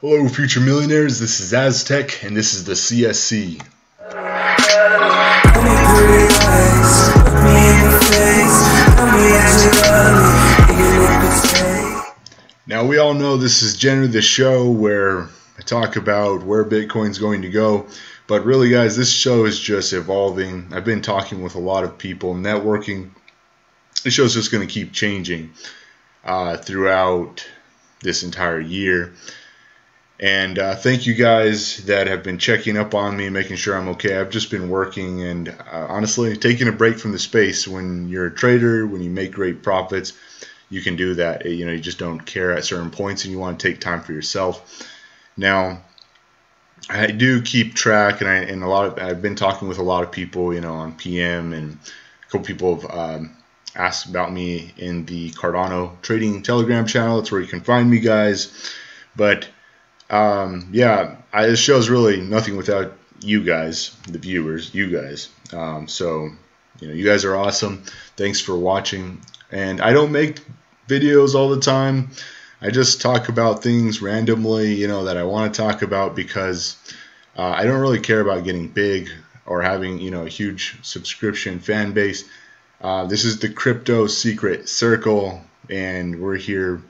Hello, future millionaires. This is Aztec, and this is the CSC. Now, we all know this is generally the show where I talk about where Bitcoin's going to go, but really, guys, this show is just evolving. I've been talking with a lot of people, networking. This show's just going to keep changing throughout this entire year. And thank you guys that have been checking up on me, making sure I'm okay. I've just been working and honestly taking a break from the space. When you're a trader, when you make great profits, you can do that. You just don't care at certain points, and you want to take time for yourself. Now, I do keep track, and I've been talking with a lot of people, on PM, and a couple people have asked about me in the Cardano trading Telegram channel. That's where you can find me, guys. But this show is really nothing without you guys, the viewers, you guys. So, you guys are awesome. Thanks for watching. And I don't make videos all the time. I just talk about things randomly, that I want to talk about, because I don't really care about getting big or having, a huge subscription fan base. This is the Crypto Secret Circle, and we're here.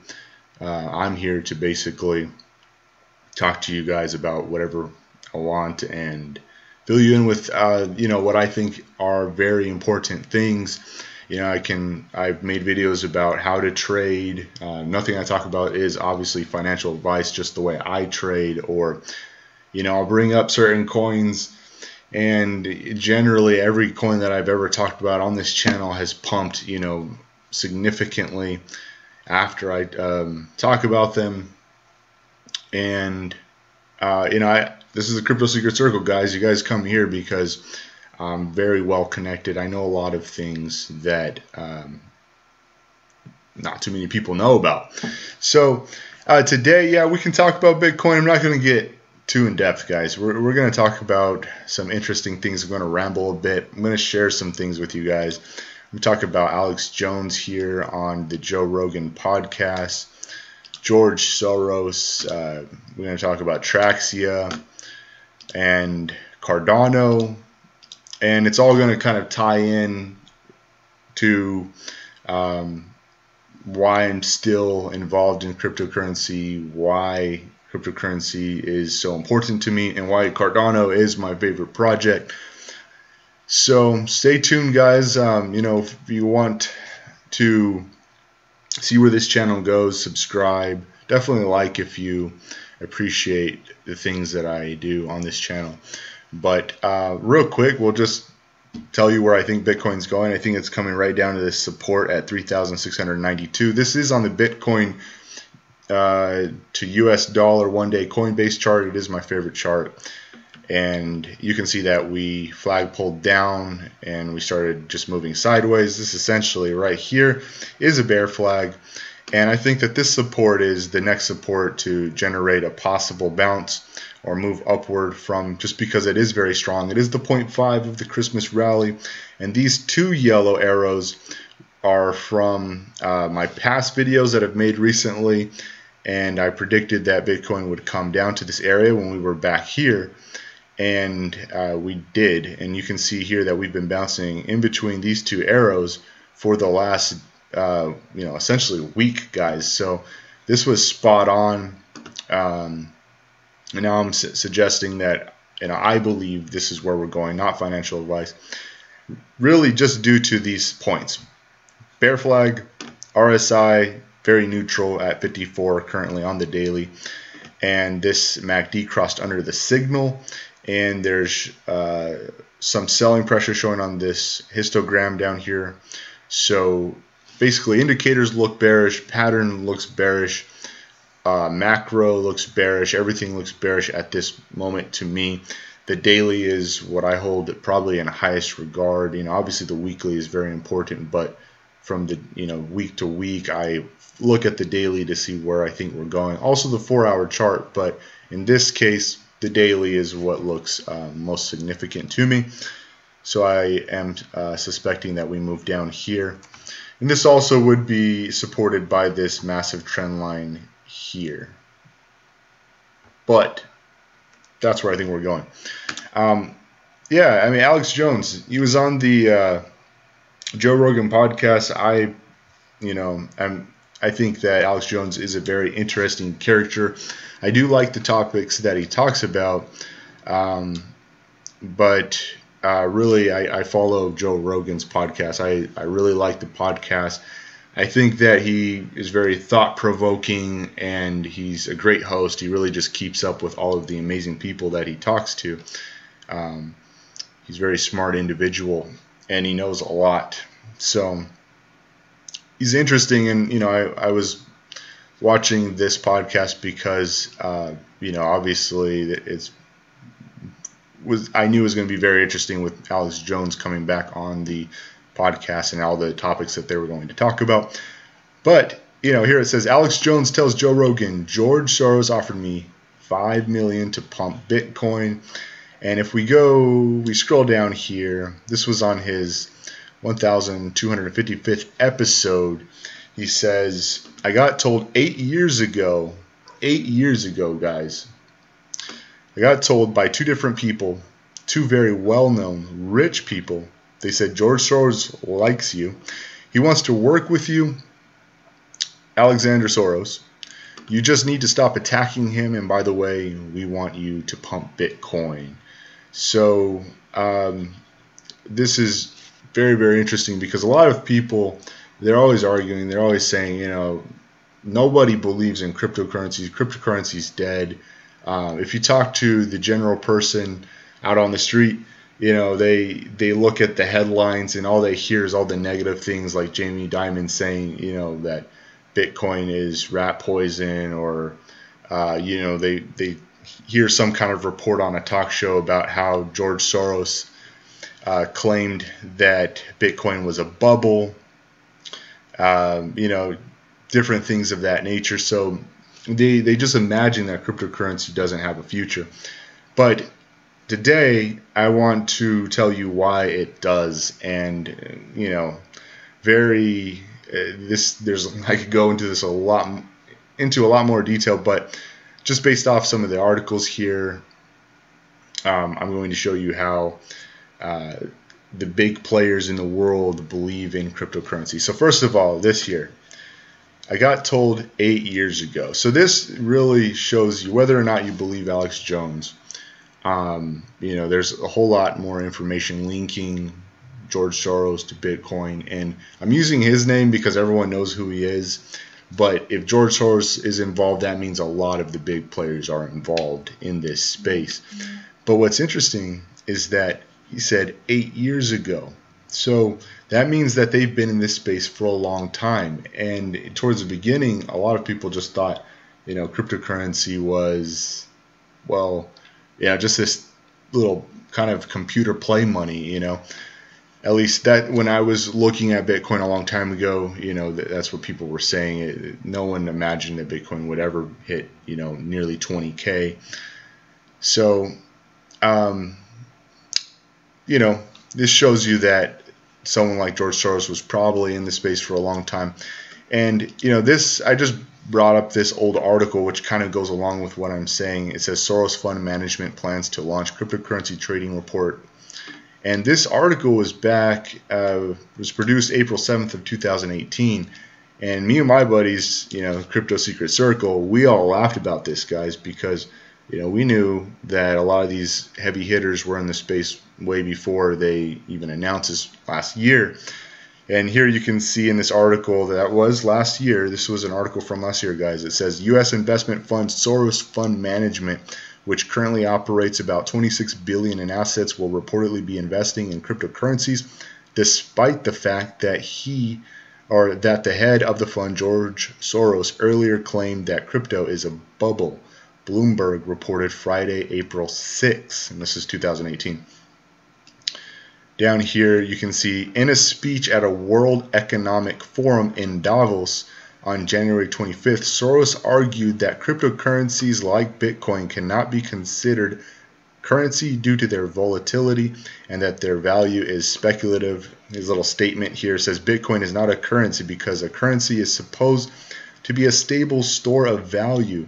I'm here to basically talk to you guys about whatever I want and fill you in with what I think are very important things. I've made videos about how to trade. Nothing I talk about is obviously financial advice, just the way I trade, or I'll bring up certain coins, and generally every coin that I've ever talked about on this channel has pumped significantly after I talk about them. And this is the Crypto Secret Circle, guys. You guys come here because I'm very well connected. I know a lot of things that not too many people know about. So today, we can talk about Bitcoin. I'm not going to get too in depth, guys. We're going to talk about some interesting things. I'm going to ramble a bit. I'm going to share some things with you guys. We talk about Alex Jones here on the Joe Rogan podcast, George Soros. We're going to talk about Traxia and Cardano, and it's all going to kind of tie in to why I'm still involved in cryptocurrency, why cryptocurrency is so important to me, and why Cardano is my favorite project. So stay tuned, guys. If you want to see where this channel goes, subscribe. Definitely like if you appreciate the things that I do on this channel. But real quick, we'll just tell you where I think Bitcoin's going. I think it's coming right down to this support at 3,692. This is on the Bitcoin to US dollar one-day Coinbase chart. It is my favorite chart. And you can see that we flag pulled down and we started just moving sideways. This essentially right here is a bear flag, and I think that this support is the next support to generate a possible bounce or move upward from, just because it is very strong. It is the 0.5 of the Christmas rally, and these two yellow arrows are from my past videos that I've made recently, and I predicted that Bitcoin would come down to this area when we were back here. And we did, and you can see here that we've been bouncing in between these two arrows for the last essentially a week, guys. So this was spot on. And now I'm suggesting that I believe this is where we're going, not financial advice, really just due to these points. Bear flag, RSI very neutral at 54 currently on the daily, and this MACD crossed under the signal. And there's some selling pressure showing on this histogram down here. So basically indicators look bearish, pattern looks bearish, macro looks bearish, everything looks bearish at this moment to me. The daily is what I hold probably in highest regard. Obviously the weekly is very important, but from the week to week, I look at the daily to see where I think we're going. Also the 4-hour chart, but in this case, the daily is what looks most significant to me. So I am suspecting that we move down here. And this also would be supported by this massive trend line here. but that's where I think we're going. Yeah, I mean, Alex Jones, he was on the Joe Rogan podcast. I think that Alex Jones is a very interesting character. I do like the topics that he talks about, but really, I follow Joe Rogan's podcast. I really like the podcast. I think that he is very thought-provoking, and he's a great host. He really just keeps up with all of the amazing people that he talks to. He's a very smart individual, and he knows a lot. So he's interesting, and I was watching this podcast because obviously I knew it was going to be very interesting with Alex Jones coming back on the podcast and all the topics that they were going to talk about. But here it says, Alex Jones tells Joe Rogan, George Soros offered me $5 million to pump Bitcoin. And if we scroll down here, this was on his 1255th episode. He says, I got told 8 years ago, guys, I got told by two different people, two very well-known rich people. They said, George Soros likes you. He wants to work with you, Alexander Soros. You just need to stop attacking him. And by the way, we want you to pump Bitcoin. So this is very, very interesting because a lot of people, they're always arguing. They're always saying, nobody believes in cryptocurrencies. Cryptocurrency's dead. If you talk to the general person out on the street, they look at the headlines and all they hear is all the negative things, like Jamie Dimon saying, that Bitcoin is rat poison, or they hear some kind of report on a talk show about how George Soros claimed that Bitcoin was a bubble, different things of that nature. So they just imagine that cryptocurrency doesn't have a future. But today, I want to tell you why it does, and I could go into this a lot more detail, but just based off some of the articles here, I'm going to show you how the big players in the world believe in cryptocurrency. So first of all, this here, I got told 8 years ago. So this really shows you whether or not you believe Alex Jones. There's a whole lot more information linking George Soros to Bitcoin, and I'm using his name because everyone knows who he is. But if George Soros is involved, that means a lot of the big players are involved in this space. But what's interesting is that he said 8 years ago. So that means that they've been in this space for a long time. And towards the beginning, a lot of people just thought, cryptocurrency was, just this little kind of computer play money, At least that when I was looking at Bitcoin a long time ago, that's what people were saying. No one imagined that Bitcoin would ever hit, nearly 20K. So, this shows you that someone like George Soros was probably in the space for a long time. And, I just brought up this old article, which kind of goes along with what I'm saying. It says Soros Fund Management plans to launch cryptocurrency trading report. And this article was was produced April 7th of 2018. And me and my buddies, Crypto Secret Circle, we all laughed about this, guys, because, we knew that a lot of these heavy hitters were in the space way before they even announced this last year. And here you can see in this article that was last year. This was an article from last year, guys. It says U.S. investment fund Soros Fund Management, which currently operates about $26 billion in assets, will reportedly be investing in cryptocurrencies, despite the fact that the head of the fund, George Soros, earlier claimed that crypto is a bubble. Bloomberg reported Friday, April 6th, and this is 2018. Down here, you can see, in a speech at a World Economic Forum in Davos on January 25th, Soros argued that cryptocurrencies like Bitcoin cannot be considered currency due to their volatility and that their value is speculative. His little statement here says Bitcoin is not a currency because a currency is supposed to be a stable store of value,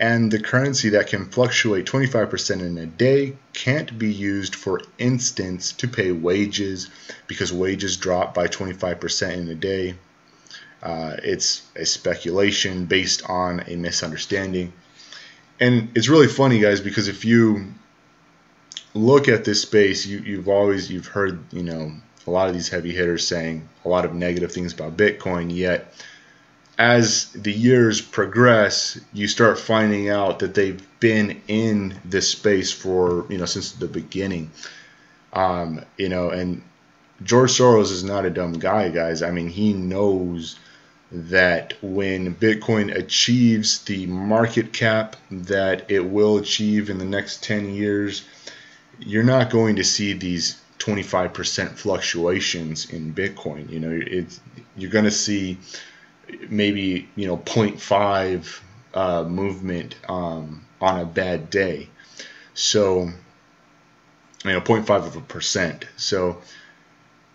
And the currency that can fluctuate 25% in a day can't be used, for instance, to pay wages, because wages drop by 25% in a day. It's a speculation based on a misunderstanding. And it's really funny, guys, because if you look at this space, you've heard, a lot of these heavy hitters saying a lot of negative things about Bitcoin, yet as the years progress, you start finding out that they've been in this space for, since the beginning. And George Soros is not a dumb guy, guys. I mean, he knows that when Bitcoin achieves the market cap that it will achieve in the next 10 years, you're not going to see these 25% fluctuations in Bitcoin. You're going to see maybe 0.5 movement on a bad day. So 0.5%. So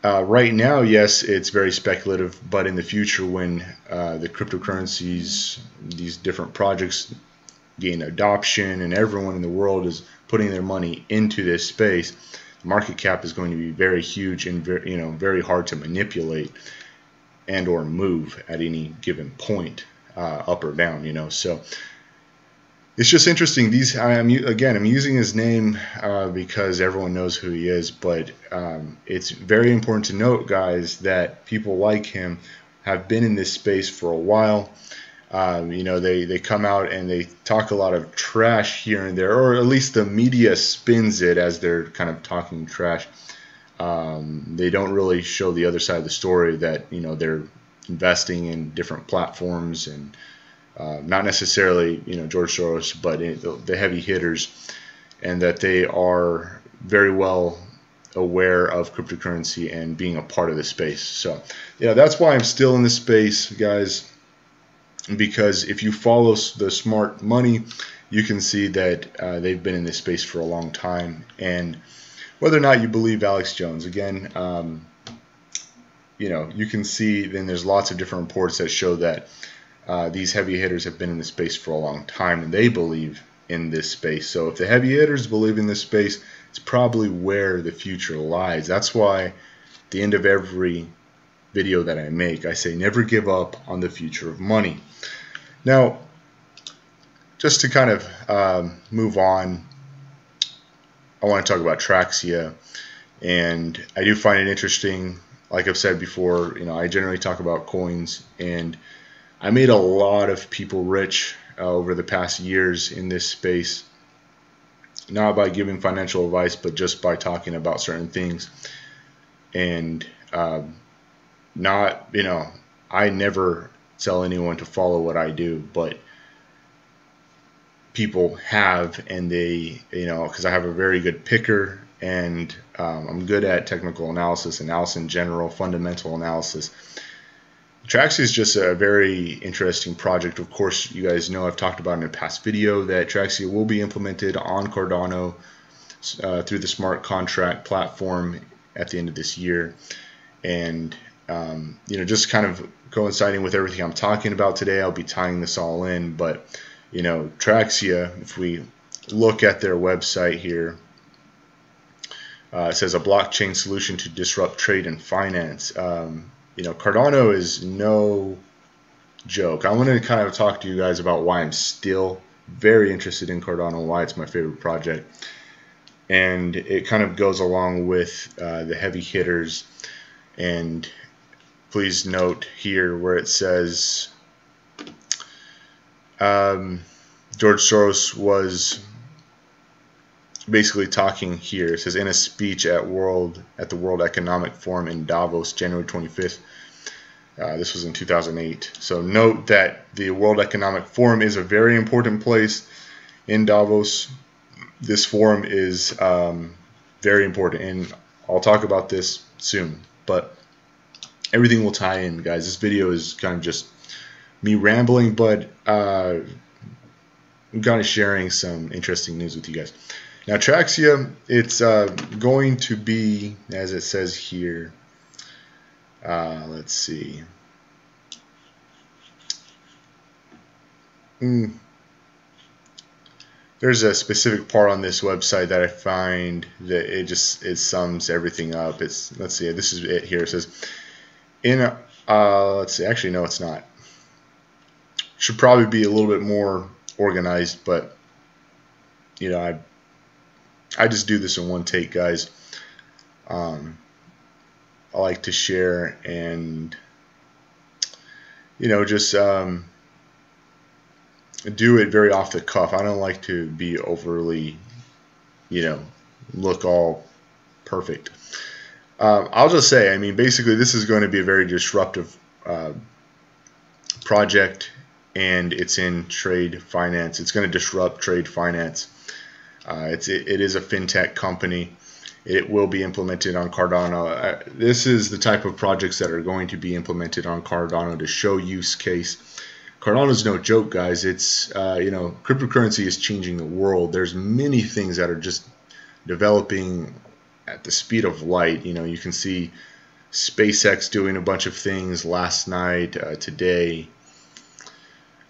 right now, yes, it's very speculative, but in the future, when the cryptocurrencies, these different projects gain adoption and everyone in the world is putting their money into this space, the market cap is going to be very huge and very hard to manipulate and or move at any given point, up or down. So it's just interesting. I'm using his name because everyone knows who he is, but it's very important to note, guys, that people like him have been in this space for a while. They come out and they talk a lot of trash here and there, or at least the media spins it as they're kind of talking trash. They don't really show the other side of the story, that they're investing in different platforms and not necessarily George Soros, but the heavy hitters, and that they are very well aware of cryptocurrency and being a part of the space. So that's why I'm still in this space, guys, because if you follow the smart money, you can see that they've been in this space for a long time. And whether or not you believe Alex Jones, again, you can see then there's lots of different reports that show that these heavy hitters have been in this space for a long time, and they believe in this space. So if the heavy hitters believe in this space, it's probably where the future lies. That's why at the end of every video that I make, I say never give up on the future of money. Now, just to kind of move on, I want to talk about Traxia, and I do find it interesting. Like I've said before, I generally talk about coins, and I made a lot of people rich over the past years in this space, not by giving financial advice, but just by talking about certain things. And I never tell anyone to follow what I do, but people have, and they, because I have a very good picker, and I'm good at technical analysis in general, fundamental analysis. Traxia is just a very interesting project. Of course, you guys know I've talked about in a past video that Traxia will be implemented on Cardano through the smart contract platform at the end of this year. And just kind of coinciding with everything I'm talking about today, I'll be tying this all in. But Traxia, if we look at their website here, it says a blockchain solution to disrupt trade and finance. Cardano is no joke. I want to kind of talk to you guys about why I'm still very interested in Cardano, why it's my favorite project. And it kind of goes along with the heavy hitters. And please note here where it says George Soros was basically talking here. It says in a speech at the World Economic Forum in Davos, January 25th. This was in 2008. So note that the World Economic Forum is a very important place in Davos. This forum is very important, and I'll talk about this soon. But everything will tie in, guys. This video is kind of just me rambling, but I'm kind of sharing some interesting news with you guys. Now, Traxia, it's going to be, as it says here, let's see. there's a specific part on this website that I find that it sums everything up. Let's see, this is it here. It says let's see, actually no, it's not. Should probably be a little bit more organized, but you know, I just do this in one take, guys. I like to share and just do it very off the cuff. I don't like to be overly, look all perfect. I'll just say, I mean, basically this is going to be a very disruptive project, and it's in trade finance. It's going to disrupt trade finance. It is a fintech company. It will be implemented on Cardano. This is the type of projects that are going to be implemented on Cardano to show use case. Cardano's no joke, guys. It's cryptocurrency is changing the world. There's many things that are just developing at the speed of light. You can see SpaceX doing a bunch of things last night, today.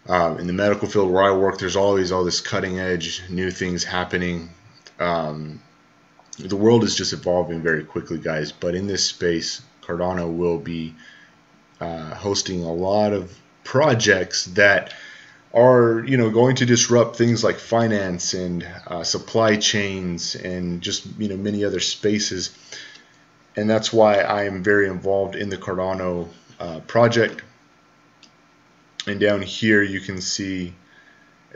In the medical field where I work, there's always all this cutting edge new things happening. The world is just evolving very quickly, guys. But in this space, Cardano will be hosting a lot of projects that are going to disrupt things like finance and supply chains and just many other spaces. And that's why I am very involved in the Cardano project. And down here you can see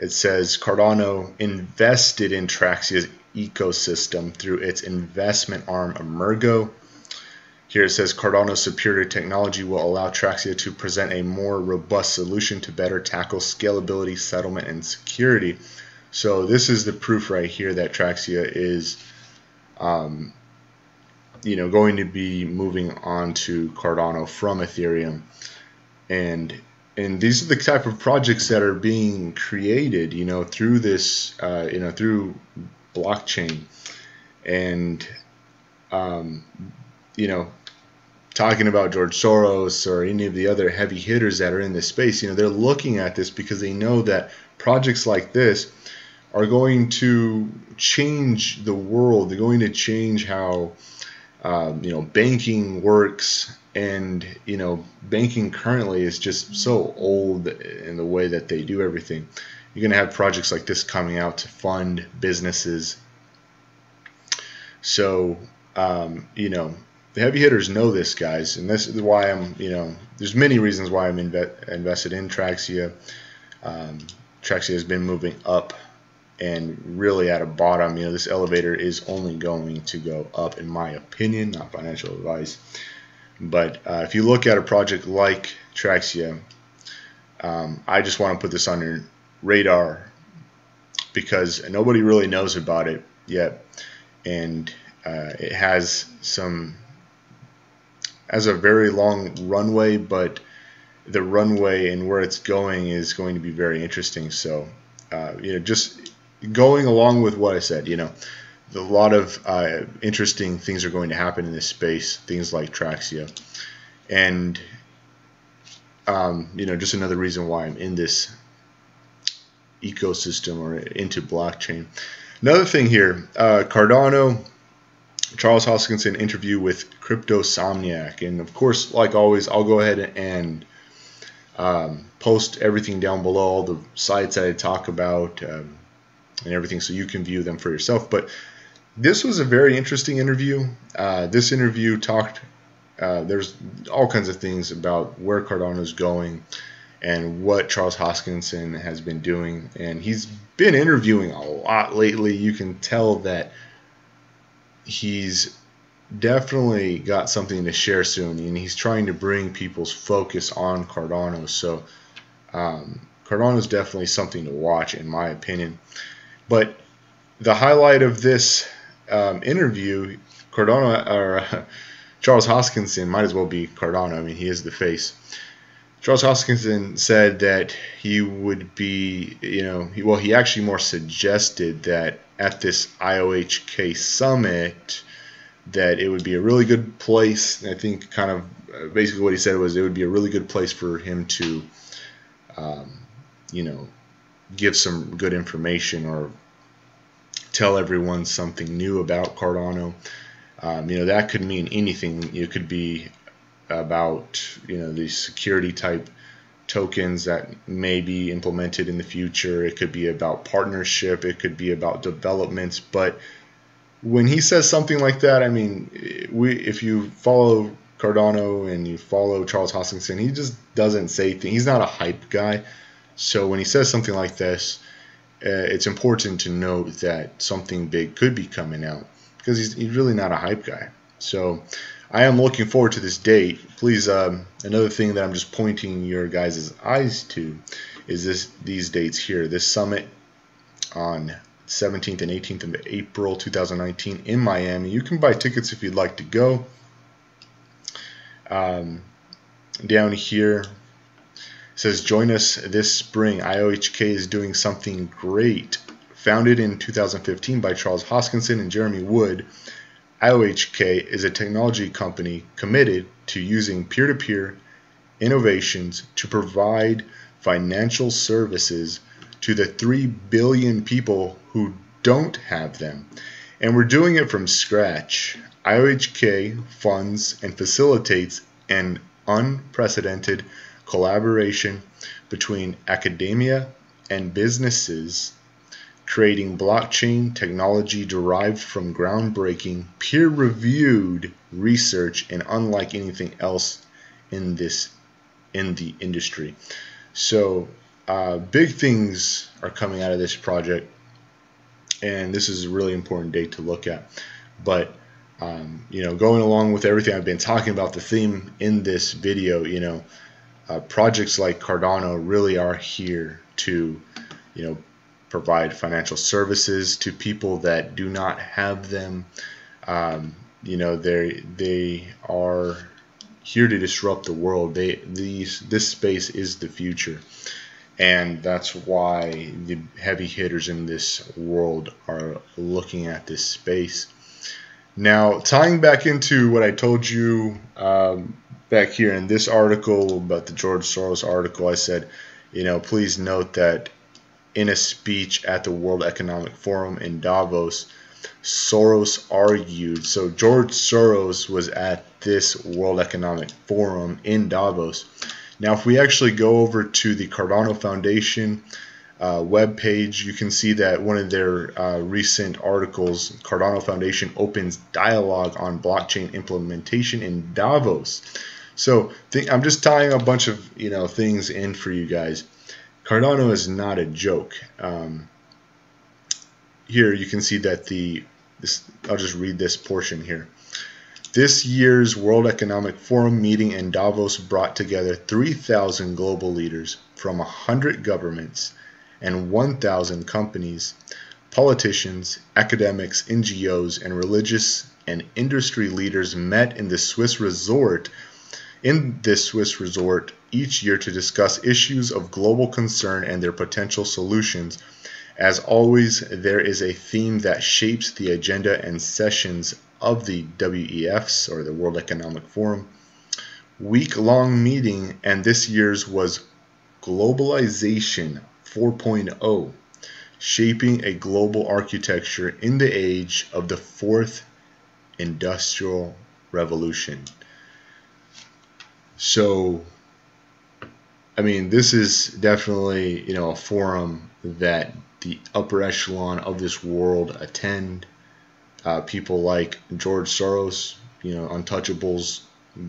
it says Cardano invested in Traxia's ecosystem through its investment arm Emergo. Here it says Cardano's superior technology will allow Traxia to present a more robust solution to better tackle scalability, settlement, and security. So this is the proof right here that Traxia is going to be moving on to Cardano from Ethereum. And these are the type of projects that are being created, through this, through blockchain. And talking about George Soros or any of the other heavy hitters that are in this space, they're looking at this because they know that projects like this are going to change the world. They're going to change how banking works. And banking currently is just so old in the way that they do everything. You're going to have projects like this coming out to fund businesses. So the heavy hitters know this, guys, and this is why I'm there's many reasons why I'm invested in Traxia. Traxia has been moving up and really at a bottom. This elevator is only going to go up, in my opinion, not financial advice. But if you look at a project like Traxia, I just want to put this on your radar because nobody really knows about it yet, and it has a very long runway, but the runway and where it's going is going to be very interesting. So just going along with what I said, a lot of interesting things are going to happen in this space, things like Traxia. And, just another reason why I'm in this ecosystem or into blockchain. Another thing here, Cardano, Charles Hoskinson interview with Cryptosomniac. And, of course, like always, I'll go ahead and post everything down below, all the sites that I talk about and everything, so you can view them for yourself. But this was a very interesting interview. This interview talked, there's all kinds of things about where Cardano is going and what Charles Hoskinson has been doing. And he's been interviewing a lot lately. You can tell that he's definitely got something to share soon, and he's trying to bring people's focus on Cardano. So Cardano is definitely something to watch, in my opinion. But the highlight of this interview, Charles Hoskinson, might as well be Cardano. I mean, he is the face. Charles Hoskinson said that he would be, he actually more suggested that at this IOHK summit that it would be a really good place. I think kind of basically what he said was it would be a really good place for him to, give some good information or tell everyone something new about Cardano. That could mean anything. It could be about, these security type tokens that may be implemented in the future. It could be about partnership. It could be about developments. But when he says something like that, if you follow Cardano and you follow Charles Hoskinson, he just doesn't say things. He's not a hype guy. So when he says something like this, it's important to note that something big could be coming out, because he's really not a hype guy. So I am looking forward to this date. Please, another thing that I'm just pointing your guys' eyes to is these dates here. This summit on 17th and 18th of April 2019 in Miami. You can buy tickets if you'd like to go. Down here it says, join us this spring. IOHK is doing something great. Founded in 2015 by Charles Hoskinson and Jeremy Wood, IOHK is a technology company committed to using peer-to-peer innovations to provide financial services to the 3 billion people who don't have them. And we're doing it from scratch. IOHK funds and facilitates an unprecedented collaboration between academia and businesses, creating blockchain technology derived from groundbreaking, peer-reviewed research and unlike anything else in the industry. So big things are coming out of this project, and this is a really important date to look at. But going along with everything I've been talking about, the theme in this video, projects like Cardano really are here to, provide financial services to people that do not have them. They are here to disrupt the world. This space is the future, and that's why the heavy hitters in this world are looking at this space. Now, tying back into what I told you back here in this article about the George Soros article, I said, please note that in a speech at the World Economic Forum in Davos, Soros argued. So George Soros was at this World Economic Forum in Davos. Now, if we actually go over to the Cardano Foundation webpage, you can see that one of their recent articles, Cardano Foundation opens dialogue on blockchain implementation in Davos. So I'm just tying a bunch of things in for you guys. Cardano is not a joke. Here you can see that I'll just read this portion here. This year's World Economic Forum meeting in Davos brought together 3,000 global leaders from 100 governments and 1,000 companies. Politicians, academics, NGOs, and religious and industry leaders met in this Swiss resort each year to discuss issues of global concern and their potential solutions. As always, there is a theme that shapes the agenda and sessions of the WEFs, or the World Economic Forum, week-long meeting, and this year's was Globalization 4.0, shaping a global architecture in the age of the fourth industrial revolution. So, this is definitely, a forum that the upper echelon of this world attend. People like George Soros, untouchables,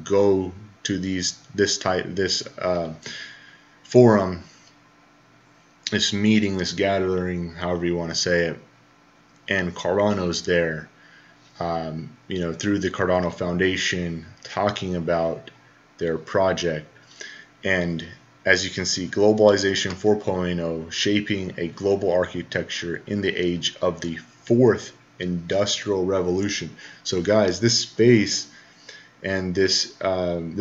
go to this forum, this meeting, this gathering, however you want to say it, and Cardano's there, through the Cardano Foundation, talking about their project. And as you can see, Globalization 4.0, shaping a global architecture in the age of the fourth industrial revolution. So guys, this space and this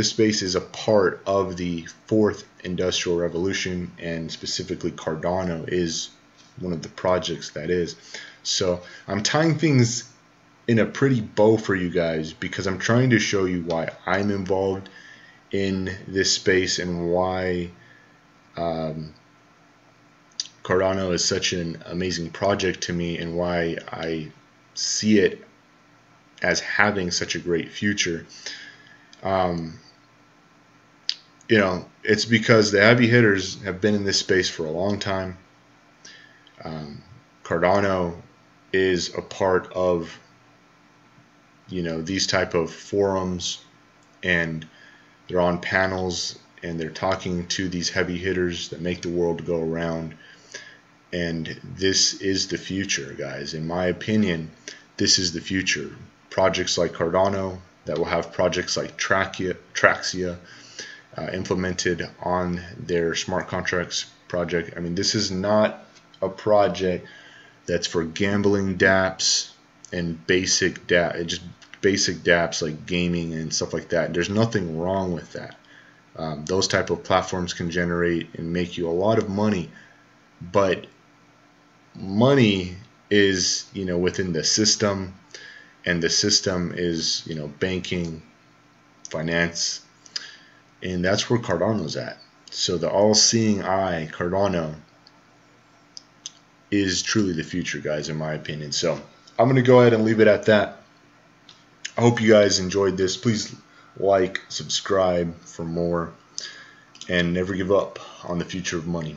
space is a part of the fourth industrial revolution, and specifically Cardano is one of the projects that is. So I'm tying things in a pretty bow for you guys, because I'm trying to show you why I'm involved in this space and why Cardano Cardano is such an amazing project to me and why I see it as having such a great future. It's because the heavy hitters have been in this space for a long time. Cardano is a part of these type of forums, and they're on panels and they're talking to these heavy hitters that make the world go around. And this is the future, guys. In my opinion, this is the future. Projects like Cardano that will have projects like Traxia implemented on their smart contracts project. I mean, this is not a project that's for gambling dApps and basic dApps like gaming and stuff like that. There's nothing wrong with that. Those type of platforms can generate and make you a lot of money, but money is within the system, and the system is banking, finance, and that's where Cardano's at. So the all-seeing eye, Cardano, is truly the future, guys, in my opinion. So I'm going to go ahead and leave it at that. I hope you guys enjoyed this. Please like, subscribe for more, and never give up on the future of money.